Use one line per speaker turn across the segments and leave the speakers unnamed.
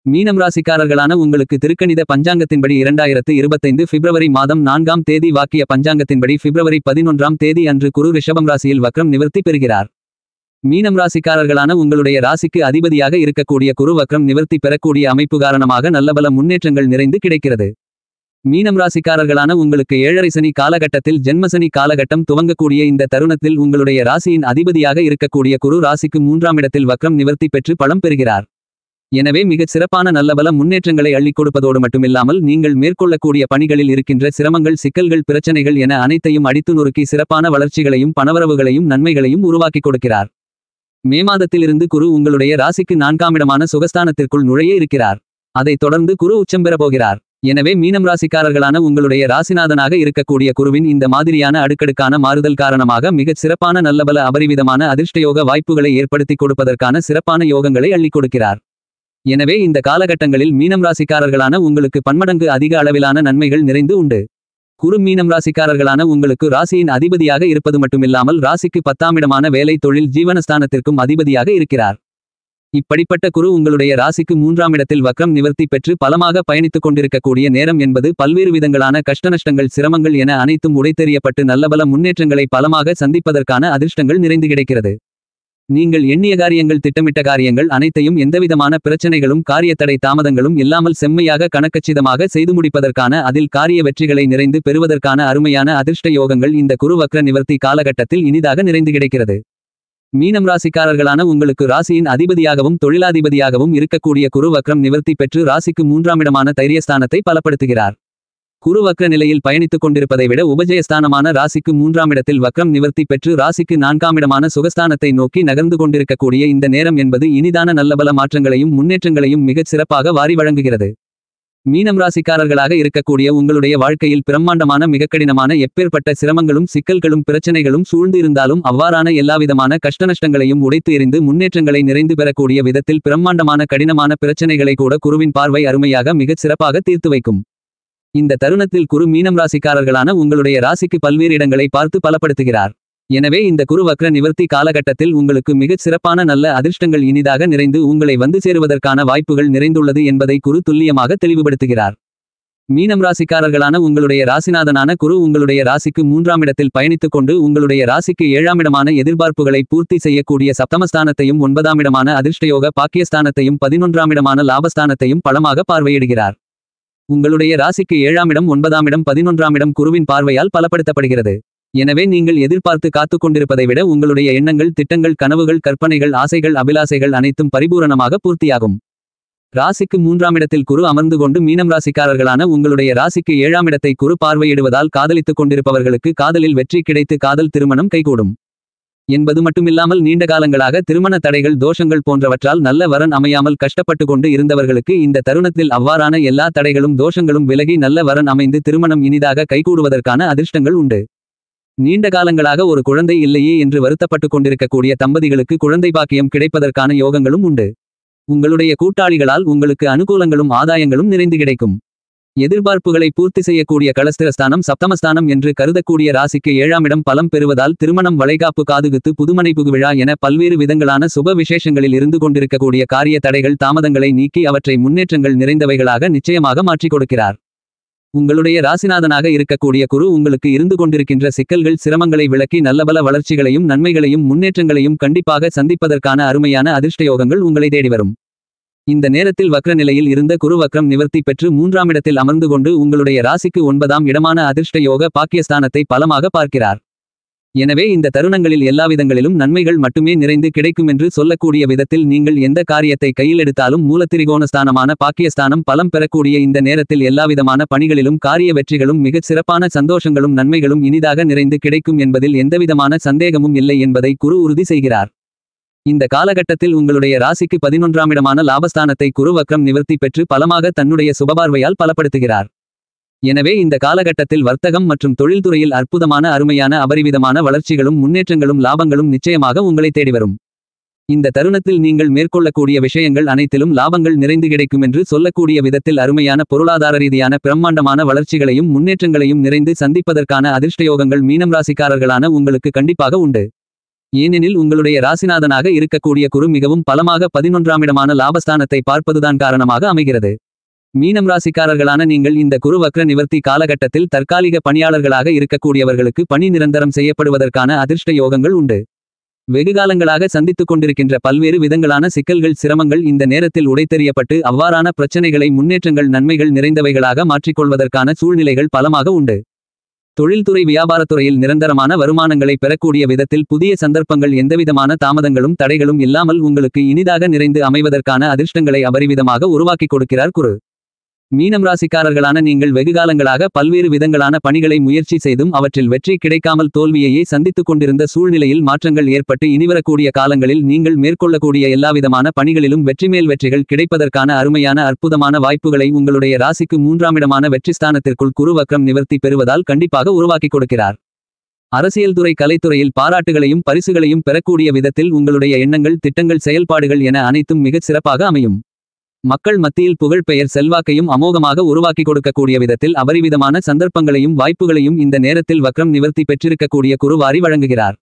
மீனம் ராசிக்காரர்களான உங்களுக்கு திருக்கணித பஞ்சாங்கத்தின்படி 2025 பிப்ரவரி மாதம் 4ஆம் தேதி வாக்கிய பஞ்சாங்கத்தின்படி பிப்ரவரி 11ஆம் தேதி அன்று குரு ரிஷபம் ராசியில் வக்ரம் நிவர்த்தி பெறுகிறார். மீனம் ராசிக்காரர்களான உங்களுடைய ராசிக்கு அதிபதியாக இருக்கக்கூடிய குரு வக்ரம் நிவர்த்தி பெறக்கூடிய அமைப்பு காரணமாக நல்லபல முன்னேற்றங்கள் நிறைந்து கிடைக்கிறது. மீனம் ராசிக்காரர்களான உங்களுக்கு 7.5 சனி காலகட்டத்தில் ஜென்மசனி காலகட்டம் துவங்கக்கூடிய இந்த தருணத்தில் உங்களுடைய ராசியின் அதிபதியாக இருக்கக்கூடிய குரு ராசிக்கு 3ஆம் இடத்தில் வக்ரம் நிவர்த்தி பெற்று பலம் பெறுகிறார். எனவே மிகச் சிறப்பான நல்லபல முன்னேற்றங்களை அள்ளிக் கொடுப்பதோடு மட்டுமில்லாமல் நீங்கள் மேற்கொள்ளக்கூடிய பணிகளில் இருக்கின்ற சிரமங்கள் சிக்கல்கள் பிரச்சனைகள் என அனைத்தையும் அடித்து நொறுக்கி சிறப்பான வளர்ச்சிகளையும் பணவரவுகளையும் நன்மைகளையும் உருவாக்கிக் கொடுக்கிறார். மே மாதத்திலிருந்து குரு உங்களுடைய ராசிக்கு 4ஆம் இடமான சுகஸ்தானத்திற்குள் நுழைய இருக்கிறார். அதைத் தொடர்ந்து குரு உச்சம் பெற போகிறார். எனவே மீனம் ராசிக்காரர்களான உங்களுடைய ராசிநாதனாக இருக்கக்கூடிய குருவின் இந்த மாதிரியான அடுக்கடுக்கான மாறுதல் காரணமாக மிகச் சிறப்பான நல்லபல அபரிவிதமான அதிர்ஷ்டயோக வாய்ப்புகளை ஏற்படுத்தி கொடுப்பதற்கான சிறப்பான யோகங்களை அள்ளிக் கொடுக்கிறார். எனவே இந்த காலகட்டங்களில் மீனம் ராசிக்காரர்களான உங்களுக்கு பன்மடங்கு அதிக அளவிலான நன்மைகள் நிறைந்து உண்டு. குரு மீனம் ராசிக்காரர்களான உங்களுக்கு ராசியின் அதிபதியாக இருப்பது மட்டுமில்லாமல் ராசிக்கு 10ஆம் இடமான வேலை தொழில் ஜீவனஸ்தானத்திற்கும் அதிபதியாக இருக்கிறார். இப்படிப்பட்ட குரு உங்களுடைய ராசிக்கு 3ஆம் இடத்தில் வக்ரம் நிவர்த்தி பெற்று பலமாக பயணித்துக் கொண்டிருக்கக்கூடிய நேரம் என்பது பல்வேறு விதங்களான கஷ்டநஷ்டங்கள் சிரமங்கள் என அனைத்தும் உடைத்தெறியப்பட்டு நல்லபல முன்னேற்றங்களை பலமாக சந்திப்பதற்கான அதிர்ஷ்டங்கள் நிறைந்து கிடைக்கிறது. நீங்கள் எண்ணிய காரியங்கள் திட்டமிட்ட காரியங்கள் அனைத்தையும் எந்தவிதமான பிரச்சனைகளும் காரியத்தடை தாமதங்களும் இல்லாமல் செம்மையாக கணக்கச்சிதமாக செய்து முடிப்பதற்கான அதில் காரிய வெற்றிகளை நிறைந்து பெறுவதற்கான அருமையான அதிர்ஷ்ட யோகங்கள் இந்த குரு வக்ர நிவர்த்தி காலகட்டத்தில் இனிதாக நிறைந்து கிடைக்கிறது. மீனம் ராசிக்காரர்களான உங்களுக்கு ராசியின் அதிபதியாகவும் தொழிலாதிபதியாகவும் இருக்கக்கூடிய குரு வக்ரம் நிவர்த்தி பெற்று ராசிக்கு 3ஆம் இடமான தைரியஸ்தானத்தை பலப்படுத்துகிறார். குரு வக்ர நிலையில் பயணித்துக் கொண்டிருப்பதை விட உபஜயஸ்தானமான ராசிக்கு 3ஆம் இடத்தில் வக்ரம் நிவர்த்தி பெற்று ராசிக்கு 4ஆம் இடமான சுகஸ்தானத்தை நோக்கி நகர்ந்து கொண்டிருக்கக்கூடிய இந்த நேரம் என்பது இனிதான நல்லபல மாற்றங்களையும் முன்னேற்றங்களையும் மிகச் சிறப்பாக வாரி வழங்குகிறது. மீனம் ராசிக்காரர்களாக இருக்கக்கூடிய உங்களுடைய வாழ்க்கையில் பிரம்மாண்டமான மிகக்கடினமான எப்பேற்பட்ட சிரமங்களும் சிக்கல்களும் பிரச்சனைகளும் சூழ்ந்து இருந்தாலும் அவ்வாறான எல்லாவிதமான கஷ்டநஷ்டங்களையும் உடைத்து எறிந்து முன்னேற்றங்களை நிறைந்து பெறக்கூடிய விதத்தில் பிரம்மாண்டமான கடினமான பிரச்சனைகளை கூட குருவின் பார்வை அருமையாக மிகச் சிறப்பாக தீர்த்து வைக்கும். இந்த தருணத்தில் குரு மீனம் ராசிக்காரர்களான உங்களுடைய ராசிக்கு பல்வேறு இடங்களை பார்த்து பலப்படுத்துகிறார். எனவே இந்த குரு வக்ர நிவர்த்தி காலகட்டத்தில் உங்களுக்கு மிகச் சிறப்பான நல்ல அதிர்ஷ்டங்கள் இனிதாக நிறைந்து உங்களை வந்து சேருவதற்கான வாய்ப்புகள் நிறைந்துள்ளது என்பதை குரு துல்லியமாக தெளிவுபடுத்துகிறார். மீனம் ராசிக்காரர்களான உங்களுடைய ராசிநாதனான குரு உங்களுடைய ராசிக்கு 3ஆம் இடத்தில் பயணித்துக் கொண்டு உங்களுடைய ராசிக்கு 7ஆம் இடமான எதிர்பார்ப்புகளை பூர்த்தி செய்யக்கூடிய சப்தமஸ்தானத்தையும் 9ஆம் இடமான அதிர்ஷ்டயோக பாக்கியஸ்தானத்தையும் 11ஆம் இடமான லாபஸ்தானத்தையும் பலமாக பார்வையிடுகிறார். உங்களுடைய ராசிக்கு 7ஆம் இடம் 9ஆம் இடம் 11ஆம் இடம் குருவின் பார்வையால் பலப்படுத்தப்படுகிறது. எனவே நீங்கள் எதிர்பார்த்து காத்துக் கொண்டிருப்பதை விட உங்களுடைய எண்ணங்கள் திட்டங்கள் கனவுகள் கற்பனைகள் ஆசைகள் அபிலாசைகள் அனைத்தும் பரிபூரணமாக பூர்த்தியாகும். ராசிக்கு 3ஆம் இடத்தில் குரு அமர்ந்து கொண்டு மீனம் ராசிக்காரர்களான உங்களுடைய ராசிக்கு 7ஆம் இடத்தை குரு பார்வையிடுவதால் காதலித்துக் கொண்டிருப்பவர்களுக்கு காதலில் வெற்றி கிடைத்து காதல் திருமணம் கைகூடும் என்பது மட்டுமில்லாமல் நீண்ட காலங்களாக திருமண தடைகள் தோஷங்கள் போன்றவற்றால் நல்ல வரன் அமையாமல் கஷ்டப்பட்டு கொண்டு இருந்தவர்களுக்கு இந்த தருணத்தில் அவ்வாறான எல்லா தடைகளும் தோஷங்களும் விலகி நல்ல வரன் அமைந்து திருமணம் இனிதாக கைகூடுவதற்கான அதிர்ஷ்டங்கள் உண்டு. நீண்ட காலங்களாக ஒரு குழந்தை இல்லையே என்று வருத்தப்பட்டு கொண்டிருக்கக்கூடிய தம்பதிகளுக்கு குழந்தை பாக்கியம் கிடைப்பதற்கான யோகங்களும் உண்டு. உங்களுடைய கூட்டாளிகளால் உங்களுக்கு அனுகூலங்களும் ஆதாயங்களும் நிறைந்து கிடைக்கும். எதிர்பார்ப்புகளை பூர்த்தி செய்யக்கூடிய களஸ்திரஸ்தானம் சப்தமஸ்தானம் என்று கருதக்கூடிய ராசிக்கு 7ஆம் இடம் பலம் பெறுவதால் திருமணம் வளைகாப்பு காதுகுத்து புதுமனை புகுவிழா என பல்வேறு விதங்களான சுப விசேஷங்களில் இருந்து கொண்டிருக்கக்கூடிய காரிய தடைகள் தாமதங்களை நீக்கி அவற்றை முன்னேற்றங்கள் நிறைந்தவைகளாக நிச்சயமாக மாற்றிக் கொடுக்கிறார். உங்களுடைய ராசிநாதனாக இருக்கக்கூடிய குரு உங்களுக்கு இருந்து கொண்டிருக்கின்ற சிக்கல்கள் சிரமங்களை விளக்கி நல்லபல வளர்ச்சிகளையும் நன்மைகளையும் முன்னேற்றங்களையும் கண்டிப்பாக சந்திப்பதற்கான அருமையான அதிர்ஷ்டயோகங்கள் உங்களை தேடி வரும். இந்த நேரத்தில் வக்ர நிலையில் இருந்த குரு வக்ரம் நிவர்த்தி பெற்று 3ஆம் இடத்தில் அமர்ந்து கொண்டு உங்களுடைய ராசிக்கு 9ஆம் இடமான அதிர்ஷ்ட யோக பாக்கியஸ்தானத்தை பலமாக பார்க்கிறார். எனவே இந்த தருணங்களில் எல்லாவிதங்களிலும் நன்மைகள் மட்டுமே நிறைந்து கிடைக்கும் என்று சொல்லக்கூடிய விதத்தில் நீங்கள் எந்த காரியத்தை கையில் எடுத்தாலும் மூலத்திரிகோணஸ்தானமான பாக்கியஸ்தானம் பலம் பெறக்கூடிய இந்த நேரத்தில் எல்லாவிதமான பணிகளிலும் காரிய வெற்றிகளும் மிகச் சிறப்பான சந்தோஷங்களும் நன்மைகளும் இனிதாக நிறைந்து கிடைக்கும் என்பதில் எந்தவிதமான சந்தேகமும் இல்லை என்பதை குரு உறுதி செய்கிறார். இந்த காலகட்டத்தில் உங்களுடைய ராசிக்கு 11ஆம் இடமான லாபஸ்தானத்தை குரு வக்ரம் நிவர்த்தி பெற்று பலமாக தன்னுடைய சுபபார்வையால் பலப்படுத்துகிறார். எனவே இந்த காலகட்டத்தில் வர்த்தகம் மற்றும் தொழில்துறையில் அற்புதமான அருமையான அபரிவிதமான வளர்ச்சிகளும் முன்னேற்றங்களும் லாபங்களும் நிச்சயமாக உங்களை தேடி வரும். இந்த தருணத்தில் நீங்கள் மேற்கொள்ளக்கூடிய விஷயங்கள் அனைத்திலும் லாபங்கள் நிறைந்து கிடைக்கும் என்று சொல்லக்கூடிய விதத்தில் அருமையான பொருளாதார ரீதியான பிரம்மாண்டமான வளர்ச்சிகளையும் முன்னேற்றங்களையும் நிறைந்து சந்திப்பதற்கான அதிர்ஷ்டயோகங்கள் மீனம் ராசிக்காரர்களான உங்களுக்கு கண்டிப்பாக உண்டு. ஏனெனில் உங்களுடைய ராசிநாதனாக இருக்கக்கூடிய குரு மிகவும் பலமாக 11ஆம் இடமான லாபஸ்தானத்தை பார்ப்பதுதான் காரணமாக அமைகிறது. மீனம் ராசிக்காரர்களான நீங்கள் இந்த குரு வக்ர நிவர்த்தி காலகட்டத்தில் தற்காலிக பணியாளர்களாக இருக்கக்கூடியவர்களுக்கு பணி நிரந்தரம் செய்யப்படுவதற்கான அதிர்ஷ்ட யோகங்கள் உண்டு. வெகுகாலங்களாக சந்தித்துக் கொண்டிருக்கின்ற பல்வேறு விதங்களான சிக்கல்கள் சிரமங்கள் இந்த நேரத்தில் உடைத்தெறியப்பட்டு அவ்வாறான பிரச்சனைகளை முன்னேற்றங்கள் நன்மைகள் நிறைந்தவைகளாக மாற்றிக்கொள்வதற்கான சூழ்நிலைகள் பலமாக உண்டு. தொழில்துறை வியாபாரத்துறையில் நிரந்தரமான வருமானங்களை பெறக்கூடிய விதத்தில் புதிய சந்தர்ப்பங்கள் எந்தவிதமான தாமதங்களும் தடைகளும் இல்லாமல் உங்களுக்கு இனிதாக நிறைந்து அமைவதற்கான அதிர்ஷ்டங்களை அபரிவிதமாக உருவாக்கிக் கொடுக்கிறார் குரு. மீனம் ராசிக்காரர்களான நீங்கள் வெகுகாலங்களாக பல்வேறு விதங்களான பணிகளை முயற்சி செய்தும் அவற்றில் வெற்றி கிடைக்காமல் தோல்வியையே சந்தித்துக் கொண்டிருந்த சூழ்நிலையில் மாற்றங்கள் ஏற்பட்டு இனிவரக்கூடிய காலங்களில் நீங்கள் மேற்கொள்ளக்கூடிய எல்லாவிதமான பணிகளிலும் வெற்றிமேல் வெற்றிகள் கிடைப்பதற்கான அருமையான அற்புதமான வாய்ப்புகளை உங்களுடைய ராசிக்கு 3ஆம் இடமான வெற்றிஸ்தானத்திற்குள் குரு வக்ரம் நிவர்த்தி பெறுவதால் கண்டிப்பாக உருவாக்கிக் கொடுக்கிறார். அரசியல் துறை கலைத்துறையில் பாராட்டுகளையும் பரிசுகளையும் பெறக்கூடிய விதத்தில் உங்களுடைய எண்ணங்கள் திட்டங்கள் செயல்பாடுகள் என அனைத்தும் மிகச் சிறப்பாக அமையும். மக்கள் மத்தியில் புகழ் பெயர் செல்வாக்கையும் அமோகமாக உருவாக்கி கொடுக்கக்கூடிய விதத்தில் அபரிவிதமான சந்தர்ப்பங்களையும் வாய்ப்புகளையும் இந்த நேரத்தில் வக்ரம் நிவர்த்தி பெற்றிருக்கக்கூடிய குரு வாரி வழங்குகிறார்.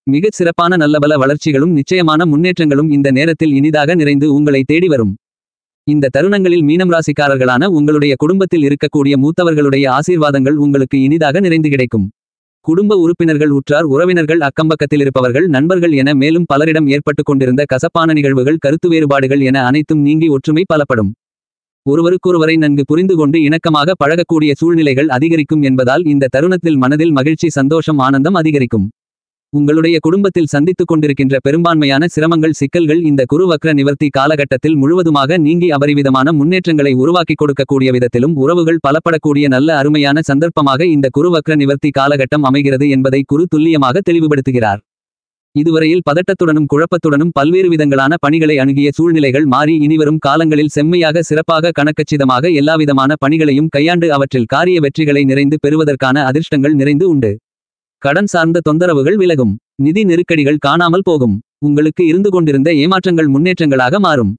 மிகச் சிறப்பான நல்லபல வளர்ச்சிகளும் நிச்சயமான முன்னேற்றங்களும் இந்த நேரத்தில் இனிதாக நிறைந்து உங்களை தேடி வரும். இந்த தருணங்களில் மீனம் ராசிக்காரர்களான உங்களுடைய குடும்பத்தில் இருக்கக்கூடிய மூத்தவர்களுடைய ஆசீர்வாதங்கள் உங்களுக்கு இனிதாக நிறைந்து கிடைக்கும். குடும்ப உறுப்பினர்கள் உற்றார் உறவினர்கள் அக்கம்பக்கத்தில் இருப்பவர்கள் நண்பர்கள் என மேலும் பலரிடம் ஏற்பட்டு கொண்டிருந்த கசப்பான நிகழ்வுகள் கருத்து வேறுபாடுகள் என அனைத்தும் நீங்கி ஒற்றுமை பலப்படும். ஒருவருக்கொருவரை நன்கு புரிந்து கொண்டு இணக்கமாக பழகக்கூடிய சூழ்நிலைகள் அதிகரிக்கும் என்பதால் இந்த தருணத்தில் மனதில் மகிழ்ச்சி சந்தோஷம் ஆனந்தம் அதிகரிக்கும். உங்களுடைய குடும்பத்தில் சந்தித்துக் கொண்டிருக்கின்ற பெரும்பான்மையான சிரமங்கள் சிக்கல்கள் இந்த குரு வக்ர நிவர்த்தி காலகட்டத்தில் முழுவதுமாக நீங்கி அபரிவிதமான முன்னேற்றங்களை உருவாக்கிக் கொடுக்கக்கூடிய விதத்திலும் உறவுகள் பலப்படக்கூடிய நல்ல அருமையான சந்தர்ப்பமாக இந்த குரு வக்ர நிவர்த்தி காலகட்டம் அமைகிறது என்பதை குரு துல்லியமாக தெளிவுபடுத்துகிறார். இதுவரையில் பதட்டத்துடனும் குழப்பத்துடனும் பல்வேறு விதங்களான பணிகளை அணுகிய சூழ்நிலைகள் மாறி இனிவரும் காலங்களில் செம்மையாக சிறப்பாக கணக்கச்சிதமாக எல்லாவிதமான பணிகளையும் கையாண்டு அவற்றில் காரிய வெற்றிகளை நிறைந்து பெறுவதற்கான அதிர்ஷ்டங்கள் நிறைந்து உண்டு. கடன் சார்ந்த தொந்தரவுகள் விலகும். நிதி நெருக்கடிகள் காணாமல் போகும். உங்களுக்கு இருந்து கொண்டிருந்த ஏமாற்றங்கள் முன்னேற்றங்களாக மாறும்.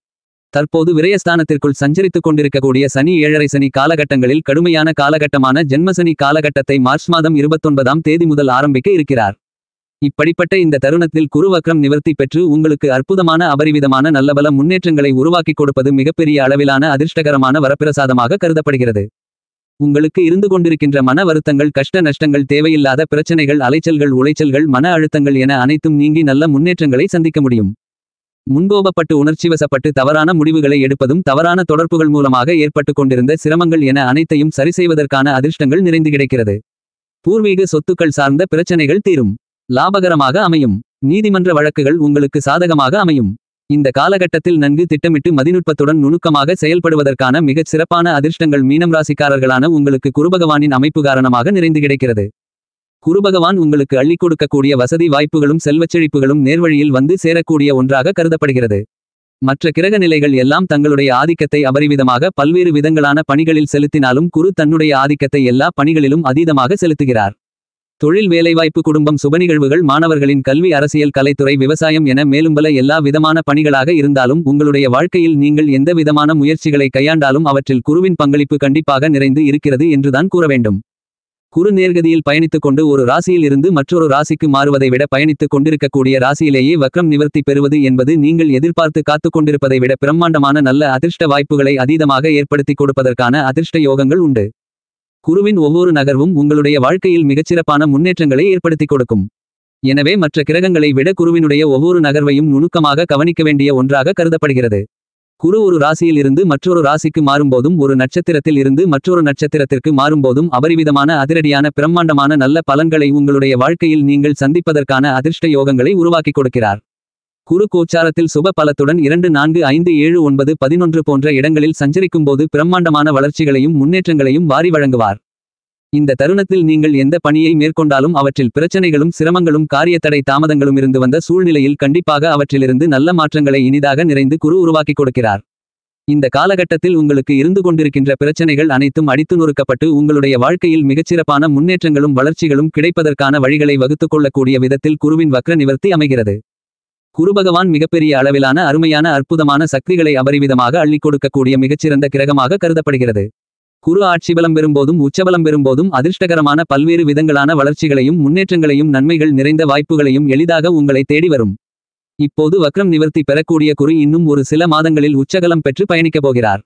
தற்போது விரயஸ்தானத்திற்குள் சஞ்சரித்துக் கொண்டிருக்கக்கூடிய சனி 7.5 சனி காலகட்டங்களில் கடுமையான காலகட்டமான ஜென்மசனி காலகட்டத்தை மார்ச் மாதம் 29ஆம் தேதி முதல் ஆரம்பிக்க இருக்கிறார். இப்படிப்பட்ட இந்த தருணத்தில் குரு வக்ரம் நிவர்த்தி பெற்று உங்களுக்கு அற்புதமான அபரிவிதமான நல்லபல முன்னேற்றங்களை உருவாக்கிக் கொடுப்பது மிகப்பெரிய அளவிலான அதிர்ஷ்டகரமான வரப்பிரசாதமாக கருதப்படுகிறது. உங்களுக்கு இருந்து கொண்டிருக்கின்ற மன வருத்தங்கள் கஷ்ட நஷ்டங்கள் தேவையில்லாத பிரச்சனைகள் அலைச்சல்கள் உளைச்சல்கள் மன அழுத்தங்கள் என அனைத்தும் நீங்கி நல்ல முன்னேற்றங்களை சந்திக்க முடியும். முன்கோபப்பட்டு உணர்ச்சிவசப்பட்டு தவறான முடிவுகளை எடுப்பதும் தவறான தொடர்புகள் மூலமாக ஏற்பட்டு கொண்டிருந்த சிரமங்கள் என அனைத்தையும் சரிசெய்வதற்கான அதிர்ஷ்டங்கள் நிறைந்து கிடைக்கிறது. பூர்வீக சொத்துக்கள் சார்ந்த பிரச்சனைகள் தீரும். லாபகரமாக அமையும். நீதிமன்ற வழக்குகள் உங்களுக்கு சாதகமாக அமையும். இந்த காலகட்டத்தில் நன்கு திட்டமிட்டு மதிநுட்பத்துடன் நுணுக்கமாக செயல்படுவதற்கான மிகச் சிறப்பான அதிர்ஷ்டங்கள் மீனம் ராசிக்காரர்களான உங்களுக்கு குருபகவானின் அமைப்பு காரணமாக நிறைந்து கிடைக்கிறது. குருபகவான் உங்களுக்கு அள்ளிக் கொடுக்கக்கூடிய வசதி வாய்ப்புகளும் செல்வச்செழிப்புகளும் நேர்வழியில் வந்து சேரக்கூடிய ஒன்றாக கருதப்படுகிறது. மற்ற கிரக நிலைகள் எல்லாம் தங்களுடைய ஆதிக்கத்தை அபரிவிதமாக பல்வேறு விதங்களான பணிகளில் செலுத்தினாலும் குரு தன்னுடைய ஆதிக்கத்தை எல்லா பணிகளிலும் அதீதமாக செலுத்துகிறார். தொழில் வேலைவாய்ப்பு குடும்பம் சுபநிகழ்வுகள் மாணவர்களின் கல்வி அரசியல் கலைத்துறை விவசாயம் என மேலும்பல எல்லா விதமான பணிகளாக இருந்தாலும் உங்களுடைய வாழ்க்கையில் நீங்கள் எந்த விதமான முயற்சிகளை கையாண்டாலும் அவற்றில் குருவின் பங்களிப்பு கண்டிப்பாக நிறைந்து இருக்கிறது என்றுதான் கூற வேண்டும். குரு நேர்கதியில் பயணித்துக் கொண்டு ஒரு ராசியில் இருந்து மற்றொரு ராசிக்கு மாறுவதை விட பயணித்துக் கொண்டிருக்கக்கூடிய ராசியிலேயே வக்ரம் நிவர்த்தி பெறுவது என்பது நீங்கள் எதிர்பார்த்து காத்துக் கொண்டிருப்பதை விட பிரம்மாண்டமான நல்ல அதிர்ஷ்ட வாய்ப்புகளை அதீதமாக ஏற்படுத்தி கொடுப்பதற்கான அதிர்ஷ்ட யோகங்கள் உண்டு. குருவின் ஒவ்வொரு நகர்வும் உங்களுடைய வாழ்க்கையில் மிகச்சிறப்பான முன்னேற்றங்களை ஏற்படுத்தி கொடுக்கும். எனவே மற்ற கிரகங்களை விட குருவினுடைய ஒவ்வொரு நகர்வையும் நுணுக்கமாக கவனிக்க வேண்டிய ஒன்றாக கருதப்படுகிறது. குரு ஒரு ராசியில் இருந்து மற்றொரு ராசிக்கு மாறும்போதும் ஒரு நட்சத்திரத்தில் இருந்து மற்றொரு நட்சத்திரத்திற்கு மாறும்போதும் அபரிவிதமான அதிரடியான பிரம்மாண்டமான நல்ல பலன்களை உங்களுடைய வாழ்க்கையில் நீங்கள் சந்திப்பதற்கான அதிர்ஷ்ட யோகங்களை உருவாக்கி கொடுக்கிறார். குரு கோச்சாரத்தில் சுப பலத்துடன் 2 4 5 7 9 11 போன்ற இடங்களில் சஞ்சரிக்கும்போது பிரம்மாண்டமான வளர்ச்சிகளையும் முன்னேற்றங்களையும் வாரி வழங்குவார். இந்த தருணத்தில் நீங்கள் எந்த பணியை மேற்கொண்டாலும் அவற்றில் பிரச்சனைகளும் சிரமங்களும் காரியத்தடை தாமதங்களும் இருந்து வந்த சூழ்நிலையில் கண்டிப்பாக அவற்றிலிருந்து நல்ல மாற்றங்களை இனிதாக நிறைந்து குரு உருவாக்கி கொடுக்கிறார். இந்த காலகட்டத்தில் உங்களுக்கு இருந்து கொண்டிருக்கின்ற பிரச்சனைகள் அனைத்தும் அடித்து நொறுக்கப்பட்டு உங்களுடைய வாழ்க்கையில் மிகச்சிறப்பான முன்னேற்றங்களும் வளர்ச்சிகளும் கிடைப்பதற்கான வழிகளை வகுத்துக் கொள்ளக்கூடிய விதத்தில் குருவின் வக்ர நிவர்த்தி அமைகிறது. குருபகவான் மிகப்பெரிய அளவிலான அருமையான அற்புதமான சக்திகளை அபரிவிதமாக அள்ளிக் கொடுக்கக்கூடிய மிகச்சிறந்த கிரகமாக கருதப்படுகிறது. குரு ஆட்சிபலம் பெறும்போதும் உச்சபலம் பெறும்போதும் அதிர்ஷ்டகரமான பல்வேறு விதங்களான வளர்ச்சிகளையும் முன்னேற்றங்களையும் நன்மைகள் நிறைந்த வாய்ப்புகளையும் எளிதாக உங்களை தேடி வரும். இப்போது வக்ரம் நிவர்த்தி பெறக்கூடிய குரு இன்னும் ஒரு சில மாதங்களில் உச்சகலம் பெற்று பயணிக்கப் போகிறார்.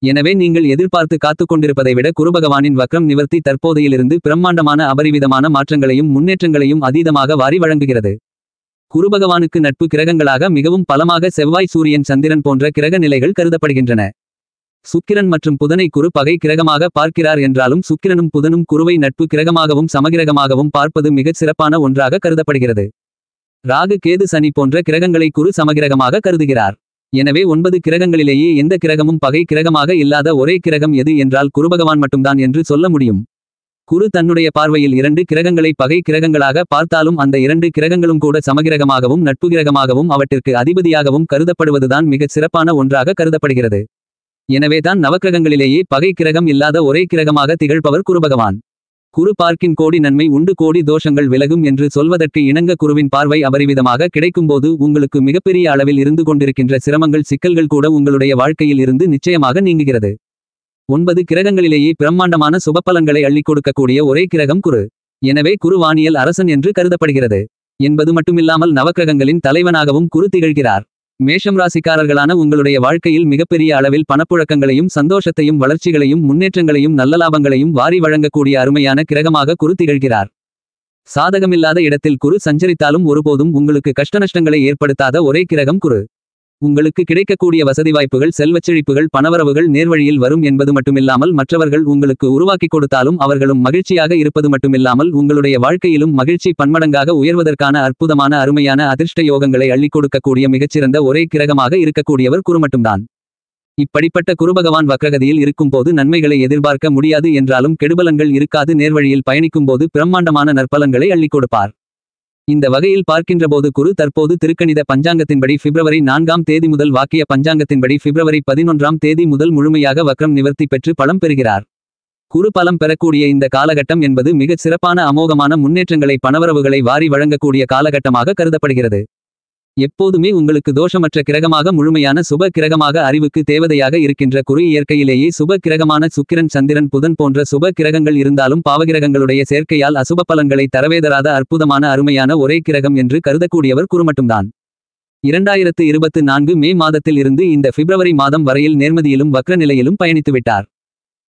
எனவே நீங்கள் எதிர்பார்த்து காத்துக் கொண்டிருப்பதை விட குருபகவானின் வக்ரம் நிவர்த்தி தற்போதையிலிருந்து பிரம்மாண்டமான அபரிவிதமான மாற்றங்களையும் முன்னேற்றங்களையும் அதீதமாக வாரி வழங்குகிறது. குருபகவானுக்கு நட்பு கிரகங்களாக மிகவும் பலமாக செவ்வாய், சூரியன், சந்திரன் போன்ற கிரக நிலைகள் கருதப்படுகின்றன. சுக்கிரன் மற்றும் புதனை குரு பகை கிரகமாக பார்க்கிறார் என்றாலும் சுக்கிரனும் புதனும் குருவை நட்பு கிரகமாகவும் சமகிரகமாகவும் பார்ப்பது மிகச் சிறப்பான ஒன்றாக கருதப்படுகிறது. ராகு, கேது, சனி போன்ற கிரகங்களை குரு சமகிரகமாக கருதுகிறார். எனவே 9 கிரகங்களிலேயே எந்த கிரகமும் பகை கிரகமாக இல்லாத ஒரே கிரகம் எது என்றால் குருபகவான் மட்டும்தான் என்று சொல்ல முடியும். குரு தன்னுடைய பார்வையில் 2 கிரகங்களை பகை கிரகங்களாக பார்த்தாலும் அந்த 2 கிரகங்களும் கூட சமகிரகமாகவும் நட்பு கிரகமாகவும் அவற்றிற்கு அதிபதியாகவும் கருதப்படுவதுதான் மிகச் சிறப்பான ஒன்றாக கருதப்படுகிறது. எனவேதான் நவக்கிரகங்களிலேயே பகை கிரகம் இல்லாத ஒரே கிரகமாக திகழ்பவர் குருபகவான். குரு பார்க்கின் கோடி நன்மை உண்டு, கோடி தோஷங்கள் விலகும் என்று சொல்வதற்கு இணங்க குருவின் பார்வை அபரிவிதமாக கிடைக்கும்போது உங்களுக்கு மிகப்பெரிய அளவில் இருந்து கொண்டிருக்கின்ற சிரமங்கள், சிக்கல்கள் கூட உங்களுடைய வாழ்க்கையில் இருந்து நிச்சயமாக நீங்குகிறது. 9 கிரகங்களிலேயே பிரம்மாண்டமான சுபப்பலன்களை அள்ளிக் கொடுக்கக்கூடிய ஒரே கிரகம் குரு. எனவே குரு வானியல் அரசன் என்று கருதப்படுகிறது என்பது மட்டுமில்லாமல் நவக்கிரகங்களின் தலைவனாகவும் குரு திகழ்கிறார். மேஷம் ராசிக்காரர்களான உங்களுடைய வாழ்க்கையில் மிகப்பெரிய அளவில் பணப்புழக்கங்களையும் சந்தோஷத்தையும் வளர்ச்சிகளையும் முன்னேற்றங்களையும் நல்ல லாபங்களையும் வாரி வழங்கக்கூடிய அருமையான கிரகமாக குரு திகழ்கிறார். சாதகமில்லாத இடத்தில் குரு சஞ்சரித்தாலும் ஒருபோதும் உங்களுக்கு கஷ்டநஷ்டங்களை ஏற்படுத்தாத ஒரே கிரகம் குரு. உங்களுக்கு கிடைக்கக்கூடிய வசதி வாய்ப்புகள், செல்வச் செழிப்புகள், பணவரவுகள் நேர்வழியில் வரும் என்பது மட்டுமில்லாமல் மற்றவர்கள் உங்களுக்கு உருவாக்கிக் கொடுத்தாலும் அவர்களும் மகிழ்ச்சியாக இருப்பது மட்டுமில்லாமல் உங்களுடைய வாழ்க்கையிலும் மகிழ்ச்சி பன்மடங்காக உயர்வதற்கான அற்புதமான அருமையான அதிர்ஷ்ட யோகங்களை அள்ளிக் கொடுக்கக்கூடிய மிகச்சிறந்த ஒரே கிரகமாக இருக்கக்கூடியவர் குரு மட்டும்தான். இப்படிப்பட்ட குருபகவான் வக்ரகதியில் இருக்கும்போது நன்மைகளை எதிர்பார்க்க முடியாது என்றாலும் கெடுபலன்கள் இருக்காது. நேர்வழியில் பயணிக்கும்போது பிரம்மாண்டமான நற்பலன்களை அள்ளிக் கொடுப்பார். இந்த வகையில் பார்க்கின்றபோது குரு தற்போது திருக்கணித பஞ்சாங்கத்தின்படி பிப்ரவரி 4ஆம் தேதி முதல், வாக்கிய பஞ்சாங்கத்தின்படி பிப்ரவரி 11ஆம் தேதி முதல் முழுமையாக வக்ரம் நிவர்த்தி பெற்று பலம் பெறுகிறார். குரு பலம் பெறக்கூடிய இந்த காலகட்டம் என்பது மிகச் சிறப்பான அமோகமான முன்னேற்றங்களை, பணவரவுகளை வாரி வழங்கக்கூடிய காலகட்டமாக கருதப்படுகிறது. எப்போதுமே உங்களுக்கு தோஷமற்ற கிரகமாக, முழுமையான சுப கிரகமாக, அறிவுக்கு தேவதையாக இருக்கின்ற குரு இயற்கையிலேயே சுப கிரகமான சுக்கிரன், சந்திரன், புதன் போன்ற சுப கிரகங்கள் இருந்தாலும் பாவகிரகங்களுடைய சேர்க்கையால் அசுப பலன்களை தரவேதராத அற்புதமான அருமையான ஒரே கிரகம் என்று கருதக்கூடியவர் குரு மட்டும்தான். 2024 மே மாதத்தில் இருந்து இந்த பிப்ரவரி மாதம் வரையில் நேர்மதியிலும் வக்ர நிலையிலும் பயணித்துவிட்டார்.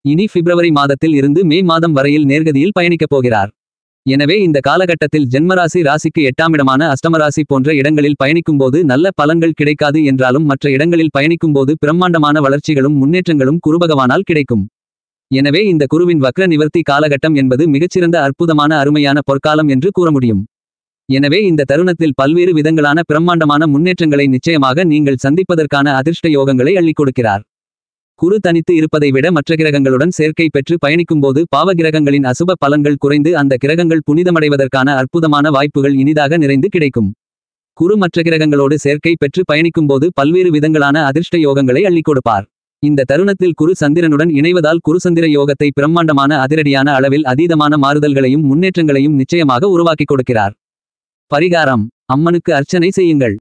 இனி பிப்ரவரி மாதத்தில் இருந்து மே மாதம் வரையில் நேர்கதியில் பயணிக்கப் போகிறார். எனவே இந்த காலகட்டத்தில் ஜென்மராசி, ராசிக்கு 8ஆம் இடமான அஷ்டமராசி போன்ற இடங்களில் பயணிக்கும்போது நல்ல பலன்கள் கிடைக்காது என்றாலும் மற்ற இடங்களில் பயணிக்கும்போது பிரம்மாண்டமான வளர்ச்சிகளும் முன்னேற்றங்களும் குருபகவானால் கிடைக்கும். எனவே இந்த குருவின் வக்ர நிவர்த்தி காலகட்டம் என்பது மிகச்சிறந்த அற்புதமான அருமையான பொற்காலம் என்று கூற முடியும். எனவே இந்த தருணத்தில் பல்வேறு விதங்களான பிரம்மாண்டமான முன்னேற்றங்களை நிச்சயமாக நீங்கள் சந்திப்பதற்கான அதிர்ஷ்ட யோகங்களை அள்ளிக் கொடுக்கிறார். குரு தனித்து இருப்பதை விட மற்ற கிரகங்களுடன் சேர்க்கை பெற்று பயணிக்கும்போது பாவகிரகங்களின் அசுப பலன்கள் குறைந்து அந்த கிரகங்கள் புனிதமடைவதற்கான அற்புதமான வாய்ப்புகள் இனிதாக நிறைந்து கிடைக்கும். குரு மற்ற கிரகங்களோடு சேர்க்கை பெற்று பயணிக்கும்போது பல்வேறு விதங்களான அதிர்ஷ்ட யோகங்களை அள்ளிக் கொடுப்பார். இந்த தருணத்தில் குரு சந்திரனுடன் இணைவதால் குருசந்திர யோகத்தை பிரம்மாண்டமான அதிரடியான அளவில் அதீதமான மாறுதல்களையும் முன்னேற்றங்களையும் நிச்சயமாக உருவாக்கிக் கொடுக்கிறார். பரிகாரம்: அம்மனுக்கு அர்ச்சனை செய்யுங்கள்.